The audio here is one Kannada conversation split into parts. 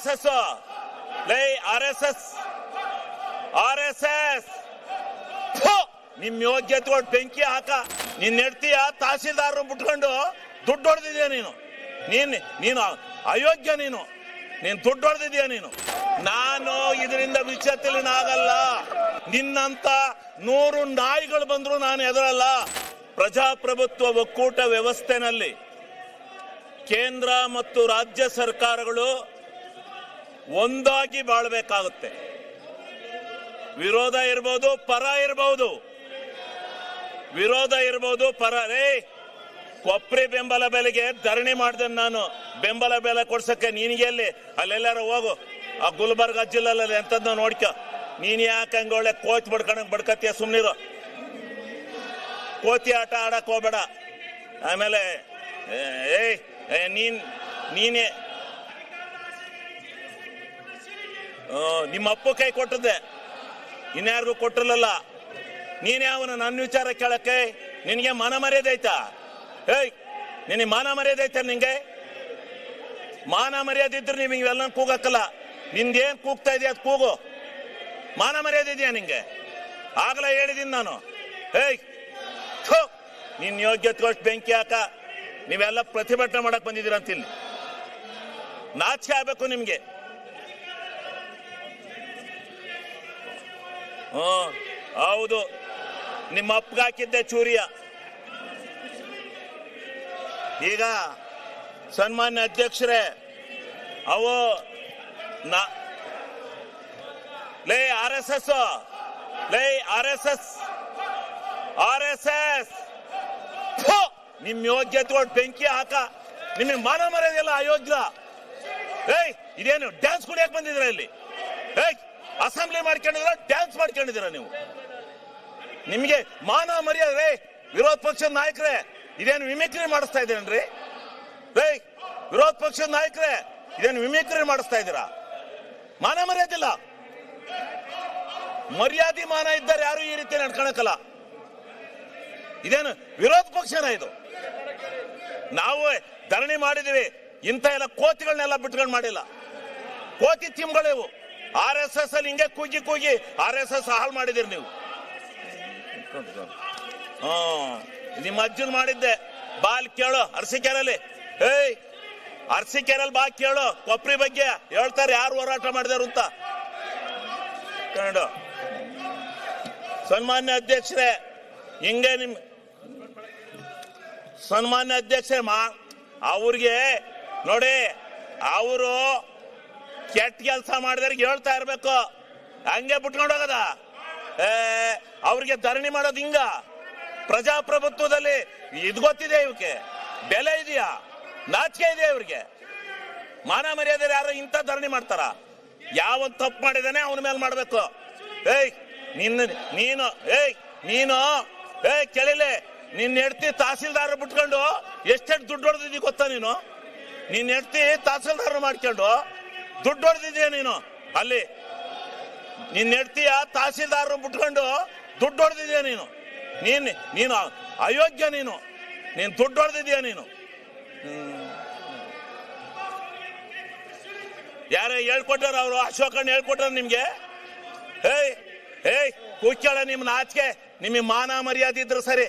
RSS ಲೇ RSS ನಿಮ್ ಯೋಗ್ಯತೆ ಬೆಂಕಿ ಹಾಕ. ನೀನ್ ನೆಡ್ತೀಯ ತಹಸೀಲ್ದಾರ್ ಬಿಟ್ಕೊಂಡು ದುಡ್ಡು ಹೊಡೆದಿದ್ಯಾ ನೀನು ಅಯೋಗ್ಯ. ನೀನು ದುಡ್ಡು ಹೊಡೆದಿದ್ಯಾ ನೀನು. ನಾನು ಇದರಿಂದ ವಿಚಲಿತನಾಗಲ್ಲ. ನಿನ್ನಂತ 100 ನಾಯಿಗಳು ಬಂದ್ರು ನಾನು ಎದುರಲ್ಲ. ಪ್ರಜಾಪ್ರಭುತ್ವ ಒಕ್ಕೂಟ ವ್ಯವಸ್ಥೆನಲ್ಲಿ ಕೇಂದ್ರ ಮತ್ತು ರಾಜ್ಯ ಸರ್ಕಾರಗಳು ಒಂದಾಗಿ ಬಾಳ್ಬೇಕಾಗುತ್ತೆ. ವಿರೋಧ ಇರಬಹುದು, ಪರ ಇರಬಹುದು, ಕೊಪ್ರಿ ಬೆಂಬಲ ಬೆಲೆಗೆ ಧರಣಿ ಮಾಡಿದೆ ನಾನು. ಬೆಂಬಲ ಬೆಲೆ ಕೊಡ್ಸಕ್ಕೆ ನಿನಗೆ ಎಲ್ಲಿ? ಅಲ್ಲೆಲ್ಲಾರ ಹೋಗು, ಆ ಗುಲ್ಬರ್ಗ ಜಿಲ್ಲೆಲ್ಲ ಎಂತದ್ನ ನೋಡ್ಕ. ನೀನ್ ಯಾಕೆ ಹಂಗ ಒಳ್ಳೆ ಕೋಚ್ ಬಡ್ಕತ್ತೀಯ? ಸುಮ್ನಿರು, ಕೋತಿ ಆಟ ಆಡಕ್ ಹೋಗ್ಬೇಡ. ಆಮೇಲೆ ನೀನೇ ನಿಮ್ಮ ಅಪ್ಪು ಕೈ ಕೊಟ್ಟದ್ದೆ, ಇನ್ಯಾರಿಗೂ ಕೊಟ್ಟಿರಲಿಲ್ಲ. ನೀನೇ ಅವನು ನನ್ನ ವಿಚಾರ ಕೇಳಕ್ಕೆ ನಿನಗೆ ಮಾನ ಮರ್ಯಾದೆ ಐತಾ? ನಿನಗೆ ಮಾನ ಮರ್ಯಾದೆ ಐತ? ನಿಂಗೆ ಮಾನ ಮರ್ಯಾದೆ ಇದ್ರೆ ನೀವು ಇವೆಲ್ಲ ಕೂಗಕ್ಕಲ್ಲ. ನಿಂದೇನ್ ಕೂಗ್ತಾ ಇದೆಯಾ ಅದು ಕೂಗು. ಮಾನ ಮರ್ಯಾದೆ ಇದೆಯಾ ನಿಂಗೆ? ಆಗಲೇ ಹೇಳಿದೀನಿ ನಾನು. ನಿನ್ ಯೋಗ್ಯತೆಗೋಷ್ಟು ಬೆಂಕಿ ಹಾಕ. ನೀವೆಲ್ಲ ಪ್ರತಿಭಟನೆ ಮಾಡಕ್ ಬಂದಿದ್ದೀರ ಅಂತ ಇಲ್ಲಿ. ನಾಚಿಕೆ ಆಗ್ಬೇಕು ನಿಮ್ಗೆ. ಹೌದು, ನಿಮ್ಮ ಅಪ್ಪಗಾಕಿದ್ದೆ ಚೂರಿಯ. ಈಗ ಸನ್ಮಾನ್ಯ ಅಧ್ಯಕ್ಷರೇ, ಅವು ಲೇ RSS ನಿಮ್ ಯೋಗ್ಯತೆ ಬೆಂಕಿ ಹಾಕ. ನಿಮಗೆ ಮಾನ ಮರ್ಯಾದೆಲ್ಲ ಅಯೋಗ್ಯ. ಇದೇನು ಡ್ಯಾನ್ಸ್ ಕುಡಿಯಕ್ ಬಂದಿದ್ರ ಇಲ್ಲಿ? ಅಸೆಂಬ್ಲಿ ಮಾಡ್ಕೊಂಡಿದ್ರ, ಡ್ಯಾನ್ಸ್ ಮಾಡ್ಕೊಂಡಿದ್ದೀರ ನೀವು? ನಿಮ್ಗೆ ಮಾನ ಮರ್ಯಾದೆ? ವಿರೋಧ ಪಕ್ಷದ ನಾಯಕರೇ, ಇದೇನು ಮಿಮಿಕ್ರಿ ಮಾಡಿಸ್ತಾ ಇದ್ದೀರೇನ್ರಿ? ವಿರೋಧ ಪಕ್ಷದ ನಾಯಕರೇ, ಇದೇನು ಮಿಮಿಕ್ರಿ ಮಾಡಿಸ್ತಾ ಇದ್ದೀರಾ? ಮಾನ ಮರ್ಯಾದಿಲ್ಲ. ಮರ್ಯಾದೆ ಮಾನ ಇದ್ದಾರೆ ಯಾರು ಈ ರೀತಿ ನಡ್ಕೊಳಕಲ್ಲ. ಇದೇನು ವಿರೋಧ ಪಕ್ಷನ ಇದು? ನಾವು ಧರಣಿ ಮಾಡಿದೀವಿ. ಇಂಥ ಎಲ್ಲ ಕೋತಿಗಳನ್ನೆಲ್ಲ ಬಿಟ್ಕೊಂಡು ಮಾಡಿಲ್ಲ. ಕೋತಿ ತಿಮ್ಗಳಿವು. RSS ಅಲ್ಲಿ ಹಿಂಗೆ ಕೂಗಿ RSS ಹಾಳು ಮಾಡಿದಿರಿ ನೀವು. ನಿಮ್ಮ ಅಜ್ಜನ್ ಮಾಡಿದ್ದೆ. ಬಾಲ್ ಕೇಳು ಅರಸೀಕೆರೆಯಲ್ಲಿ. ಅರಸೀಕೆರೆಯಲ್ಲಿ ಬಾ ಕೇಳು, ಕೊಪ್ರಿ ಬಗ್ಗೆ ಹೇಳ್ತಾರೆ ಯಾರು ಹೋರಾಟ ಮಾಡಿದಾರು ಅಂತ. ಸನ್ಮಾನ್ಯ ಅಧ್ಯಕ್ಷರೇ, ಹಿಂಗೆ ಸನ್ಮಾನ್ಯ ಅಧ್ಯಕ್ಷರೇ, ಅವ್ರಿಗೆ ನೋಡಿ, ಅವರು ಕೆಟ್ಟ ಕೆಲಸ ಮಾಡಿದವ್ರಿಗೆ ಹೇಳ್ತಾ ಇರ್ಬೇಕು. ಹಂಗೆ ಬಿಟ್ಕೊಂಡು ಹೋಗದ? ಅವ್ರಿಗೆ ಧರಣಿ ಮಾಡೋದು ಹಿಂಗ? ಪ್ರಜಾಪ್ರಭುತ್ವದಲ್ಲಿ ಇದು ಗೊತ್ತಿದೆ, ಇವಕ್ಕೆ ಬೆಲೆ ಇದೆಯಾ? ನಾಚಿಕೆ ಇದೆಯಾ ಇವ್ರಿಗೆ? ಮಾನ ಮರ್ಯಾದೆ ಯಾರು ಇಂಥ ಧರಣಿ ಮಾಡ್ತಾರ? ಯಾವನ್ ತಪ್ಪು ಮಾಡಿದಾನೆ ಅವನ ಮೇಲೆ ಮಾಡ್ಬೇಕು. ನೀನು ಕೇಳಿಲೆ, ನಿನ್ನ ಹೆಂಡ್ತಿ ತಹಸೀಲ್ದಾರ್ ಬಿಟ್ಕೊಂಡು ಎಷ್ಟೆಷ್ಟು ದುಡ್ಡು ಹೊಡೆದಿದ್ದಿ ಗೊತ್ತಾ ನೀನು? ನಿನ್ನ ಹೆಂಡ್ತಿ ತಹಸೀಲ್ದಾರ್ ಮಾಡ್ಕೊಂಡು ದುಡ್ಡು ಹೊಡೆದಿದ್ಯಾ ನೀನು ಅಲ್ಲಿ? ನಿನ್ನ ಹೆಂಡ್ತಿಯ ತಹಸೀಲ್ದಾರ್ ಬಿಟ್ಕೊಂಡು ದುಡ್ಡು ಹೊಡೆದಿದ್ಯಾ ನೀನು? ನೀನು ಅಯೋಗ್ಯ. ನೀನು ದುಡ್ಡು ಹೊಡೆದಿದ್ಯಾ ನೀನು? ಯಾರೇ ಹೇಳ್ಕೊಟ್ಟಾರ? ಅವರು ಅಶೋಕಣ್ಣ ಹೇಳ್ಕೊಟ್ಟಾರ ನಿಮ್ಗೆ? ಕೂಕ್ಯಾಳ ನಿಮ್ಮ ನಾಚಿಕೆ. ನಿಮಗೆ ಮಾನ ಮರ್ಯಾದೆ ಇದ್ರೆ ಸರಿ.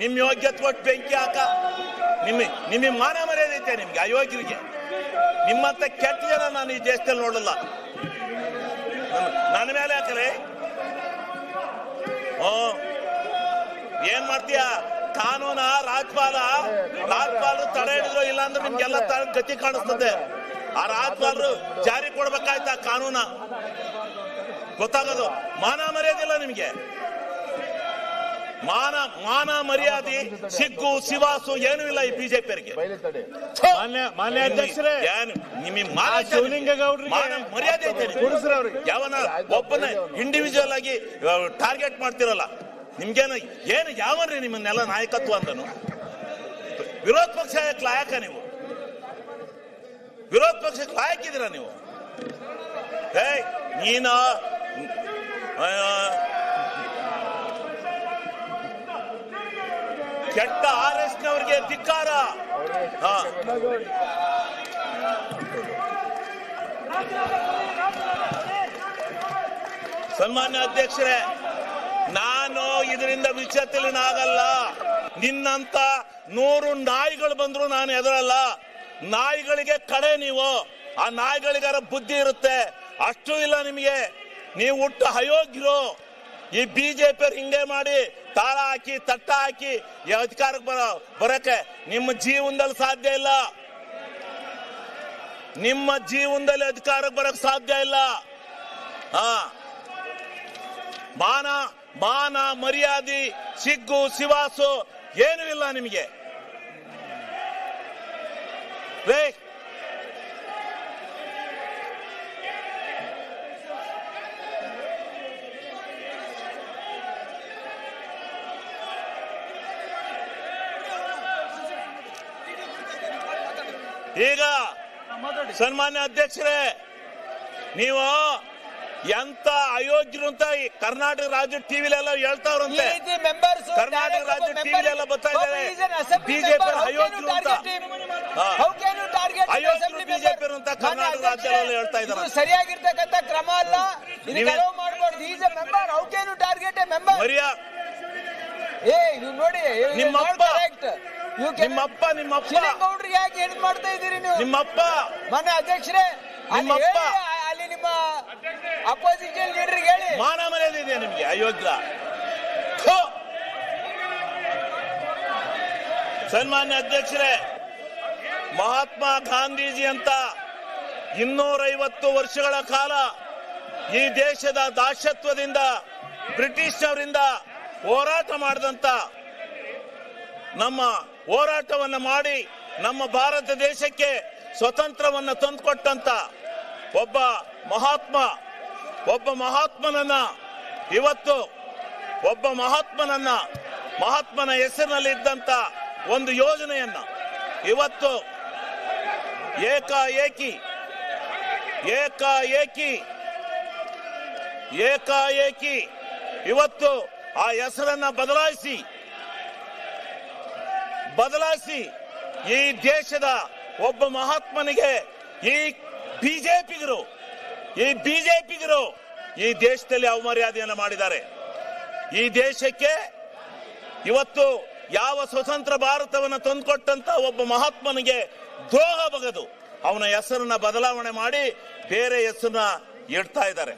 ನಿಮ್ ಯೋಗ್ಯತೆ ಕೊಟ್ಟು ಬೆಂಕಿ ಹಾಕ. ನಿಮಗೆ ಮಾನ ಮರ್ಯಾದೆ ಐತೆ ನಿಮ್ಗೆ? ಅಯೋಗ್ಯರಿಗೆ ನಿಮ್ಮಂತ ಕೆಟ್ಟ ಜನ ನಾನು ಈ ದೇಶದಲ್ಲಿ ನೋಡಲ್ಲ. ನನ್ನ ಮೇಲೆ ಹಾಕಲೇ ಏನ್ ಮಾಡ್ತೀಯ? ಕಾನೂನ ರಾಜ್ಪಾಲರು ತಡೆ ಹಿಡಿದ್ರು, ಇಲ್ಲ ಅಂದ್ರೆ ನಿಮ್ಗೆಲ್ಲ ಗತಿ ಕಾಣಿಸ್ತದೆ. ಆ ರಾಜ್ಪಾಲರು ಜಾರಿ ಕೊಡ್ಬೇಕಾಯ್ತಾ ಕಾನೂನ? ಗೊತ್ತಾಗೋದು. ಮಾನ ಮರ್ಯಾದಿಲ್ಲ ನಿಮ್ಗೆ. ಮಾನ ಮರ್ಯಾದೆ, ಸಿಗ್ಗು ಸಿವಾಸು ಏನೂ ಇಲ್ಲ ಈ ಬಿಜೆಪಿಯವರಿಗೆ. ಮಾನ್ಯ ಅಧ್ಯಕ್ಷರೇ, ನಿಮಗೆ ಮಾನ ಮರ್ಯಾದೆ ಐತೆ? ಯಾವನ ಒಬ್ಬನ ಇಂಡಿವಿಜುವಲ್ ಆಗಿ ಟಾರ್ಗೆಟ್ ಮಾಡ್ತಿರಲ್ಲ. ನಿಮ್ಗೇನು ಯಾವನ್ರಿ ನಿಮ್ಮನ್ನೆಲ್ಲ ನಾಯಕತ್ವ ಅಂದನು? ವಿರೋಧ ಪಕ್ಷ ಲಾಯಕ ನೀವು? ವಿರೋಧ ಪಕ್ಷಕ್ಕೆ ಲಾಯಕಿದ್ದೀರಾ ನೀವು? ನೀನು ಕೆಟ್ಟ RSSನವರಿಗೆ ಧಿಕ್ಕಾರ. ಸನ್ಮಾನ್ಯ ಅಧ್ಯಕ್ಷರೇ, ನಾನು ಇದರಿಂದ ವಿಚಲಿತನಾಗಲ್ಲ. ನಿನ್ನಂತ 100 ನಾಯಿಗಳು ಬಂದ್ರು ನಾನು ಎದುರಲ್ಲ. ನಾಯಿಗಳಿಗೆ ಕಡೆ ನೀವು, ಆ ನಾಯಿಗಳಿಗಾರ ಬುದ್ಧಿ ಇರುತ್ತೆ, ಅಷ್ಟು ಇಲ್ಲ ನಿಮಗೆ. ನೀವು ಹುಟ್ಟು ಅಯೋಗ್ಯರು. ಈ ಬಿಜೆಪಿ ಹಿಂಗೆ ಮಾಡಿ ತಾಳ ಹಾಕಿ ತಟ್ಟ ಹಾಕಿ ಈ ಅಧಿಕಾರಕ್ಕೆ ಬರಕ್ಕೆ ನಿಮ್ಮ ಜೀವನದಲ್ಲಿ ಸಾಧ್ಯ ಇಲ್ಲ. ನಿಮ್ಮ ಜೀವನದಲ್ಲಿ ಅಧಿಕಾರಕ್ಕೆ ಬರಕ್ ಸಾಧ್ಯ ಇಲ್ಲ. ಮಾನ ಮರ್ಯಾದೆ ಸಿಗ್ಗು ಸಿವಾಸು ಏನೂ ಇಲ್ಲ ನಿಮಗೆ. ಈಗ ಸನ್ಮಾನ್ಯ ಅಧ್ಯಕ್ಷರೇ, ನೀವು ಎಂತ ಅಯೋಗ್ಯರು ಅಂತ ಈ ಕರ್ನಾಟಕ ರಾಜ್ಯ ಟಿವಿಲೆಲ್ಲ ಹೇಳ್ತಾವ್ರಂತೆ. ಕರ್ನಾಟಕ ರಾಜ್ಯ ಟಿವಿಲೆಲ್ಲ ಬರ್ತಾ ಇದ್ದಾರೆ ಬಿಜೆಪಿ ಅಯೋಗ್ಯರು ಅಂತ. ಅಯೋಗ್ಯರು ಬಿಜೆಪಿ ಅಂತ ಕರ್ನಾಟಕ ರಾಜ್ಯದಲ್ಲಿ ಹೇಳ್ತಾ ಇದ್ದಾರೆ. ಸರಿಯಾಗಿರ್ತಕ್ಕಂಥ ಕ್ರಮ ಅಲ್ಲ. ನೋಡಿ ನಿಮ್ಮಪ್ಪ ಗೌಡ್ರಿಗೆ ಯಾಕೆ ಹೆಲ್ಪ್ ಮಾಡ್ತಾ ಇದ್ದೀರಿ ನೀವು? ನಿಮ್ಮಪ್ಪ ಮಾನ್ಯ ಅಧ್ಯಕ್ಷರೇ, ನಿಮ್ಮಪ್ಪ ಅಲ್ಲಿ ನಿಮ್ಮ ಅಪೋಸಿಷನ್ ಲೀಡರ್ಗೆ ಹೇಳಿ. ಮಾನ ಮರ್ಯಾದೆ ಇದೆಯಾ ನಿಮ್ಗೆ? ಅಯೋಗ್ಯ. ಸನ್ಮಾನ್ಯ ಅಧ್ಯಕ್ಷರೇ, ಮಹಾತ್ಮ ಗಾಂಧೀಜಿ ಅಂತ 250 ವರ್ಷಗಳ ಕಾಲ ಈ ದೇಶದ ದಾಸತ್ವದಿಂದ ಬ್ರಿಟಿಷ್ ಹೋರಾಟ ಮಾಡಿದಂತ, ನಮ್ಮ ಹೋರಾಟವನ್ನ ಮಾಡಿ ನಮ್ಮ ಭಾರತ ದೇಶಕ್ಕೆ ಸ್ವತಂತ್ರವನ್ನ ತಂದುಕೊಟ್ಟಂತ ಒಬ್ಬ ಮಹಾತ್ಮನನ್ನ ಇವತ್ತು ಮಹಾತ್ಮನ ಹೆಸರಿನಲ್ಲಿ ಇದ್ದಂತ ಒಂದು ಯೋಜನೆಯನ್ನ ಇವತ್ತು ಏಕಾಏಕಿ ಇವತ್ತು ಆ ಹೆಸರನ್ನ ಬದಲಾಯಿಸಿ ಈ ದೇಶದ ಒಬ್ಬ ಮಹಾತ್ಮನಿಗೆ ಈ ಬಿಜೆಪಿಗರು ಈ ದೇಶದಲ್ಲಿ ಅವಮರ್ಯಾದೆಯನ್ನು ಮಾಡಿದ್ದಾರೆ. ಈ ದೇಶಕ್ಕೆ ಇವತ್ತು ಯಾವ ಸ್ವತಂತ್ರ ಭಾರತವನ್ನು ತಂದುಕೊಟ್ಟಂತ ಒಬ್ಬ ಮಹಾತ್ಮನಿಗೆ ದ್ರೋಹ ಬಗೆದು ಅವನ ಹೆಸರನ್ನ ಬದಲಾವಣೆ ಮಾಡಿ ಬೇರೆ ಹೆಸರನ್ನ ಇಡ್ತಾ ಇದ್ದಾರೆ.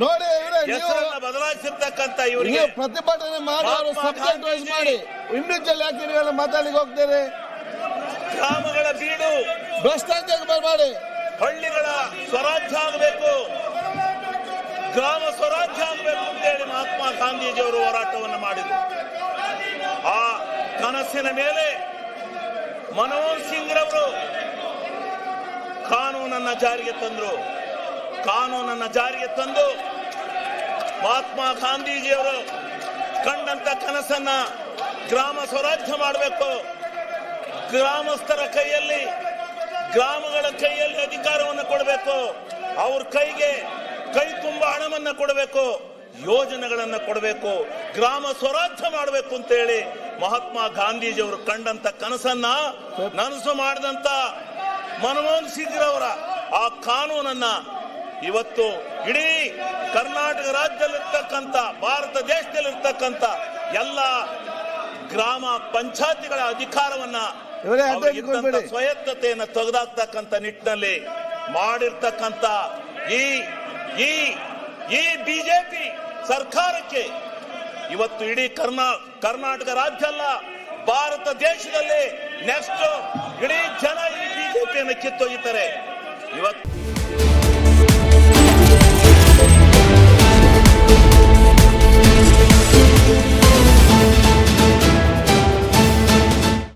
ನೋಡಿ ಹೆಸರನ್ನ ಬದಲಾಯಿಸಿರ್ತಕ್ಕಂಥ ಇವರಿಗೆ ಪ್ರತಿಭಟನೆ ಮಾಡಿ ಇಂಡಿವಿಜುವಲ್ ಯಾಕೆ ಮಾತಾಡ್ಲಿಕ್ಕೆ ಹೋಗ್ತಾರೆ? ಗ್ರಾಮಗಳ ಬೀಡು ಭ್ರಷ್ಟಾಚಾರ ಮಾಡಿ ಹಳ್ಳಿಗಳ ಸ್ವರಾಜ್ಯ ಆಗಬೇಕು, ಗ್ರಾಮ ಸ್ವರಾಜ್ಯ ಆಗಬೇಕು ಅಂತೇಳಿ ಮಹಾತ್ಮ ಗಾಂಧೀಜಿಯವರು ಹೋರಾಟವನ್ನು ಮಾಡಿದರು. ಆ ಕನಸಿನ ಮೇಲೆ ಮನಮೋಹನ್ ಸಿಂಗ್ ರವರು ಕಾನೂನನ್ನ ಜಾರಿಗೆ ತಂದು ಮಹಾತ್ಮ ಗಾಂಧೀಜಿಯವರು ಕಂಡಂತ ಕನಸನ್ನ ಗ್ರಾಮ ಸ್ವರಾಜ್ಯ ಮಾಡಬೇಕು, ಗ್ರಾಮಸ್ಥರ ಕೈಯಲ್ಲಿ ಗ್ರಾಮಗಳ ಕೈಯಲ್ಲಿ ಅಧಿಕಾರವನ್ನು ಕೊಡಬೇಕು, ಅವ್ರ ಕೈ ತುಂಬ ಹಣವನ್ನ ಕೊಡಬೇಕು, ಯೋಜನೆಗಳನ್ನ ಕೊಡಬೇಕು, ಗ್ರಾಮ ಸ್ವರಾಜ್ಯ ಮಾಡಬೇಕು ಅಂತ ಹೇಳಿ ಮಹಾತ್ಮ ಗಾಂಧೀಜಿಯವರು ಕಂಡಂತ ಕನಸನ್ನ ನನಸು ಮಾಡಿದಂತ ಮನಮೋಹನ್ ಸಿಂಗ್ ರವರ ಆ ಕಾನೂನನ್ನ ಇವತ್ತು ಇಡೀ ಕರ್ನಾಟಕ ರಾಜ್ಯದಲ್ಲಿರ್ತಕ್ಕಂಥ ಭಾರತ ದೇಶದಲ್ಲಿರ್ತಕ್ಕಂಥ ಎಲ್ಲ ಗ್ರಾಮ ಪಂಚಾಯತಿಗಳ ಅಧಿಕಾರವನ್ನ ಸ್ವಾಯತ್ತತೆಯನ್ನು ತೆಗೆದಾಕ್ತಕ್ಕಂಥ ನಿಟ್ಟಿನಲ್ಲಿ ಮಾಡಿರ್ತಕ್ಕಂಥ ಈ ಬಿಜೆಪಿ ಸರ್ಕಾರಕ್ಕೆ ಇವತ್ತು ಇಡೀ ಕರ್ನಾಟಕ ರಾಜ್ಯ ಅಲ್ಲ ಭಾರತ ದೇಶದಲ್ಲಿ ನೆಕ್ಸ್ಟ್ ಇಡೀ ಜನ ಈ ಬಿಜೆಪಿಯನ್ನು ಕಿತ್ತೊಯ್ಯುತ್ತಾರೆ ಇವತ್ತು.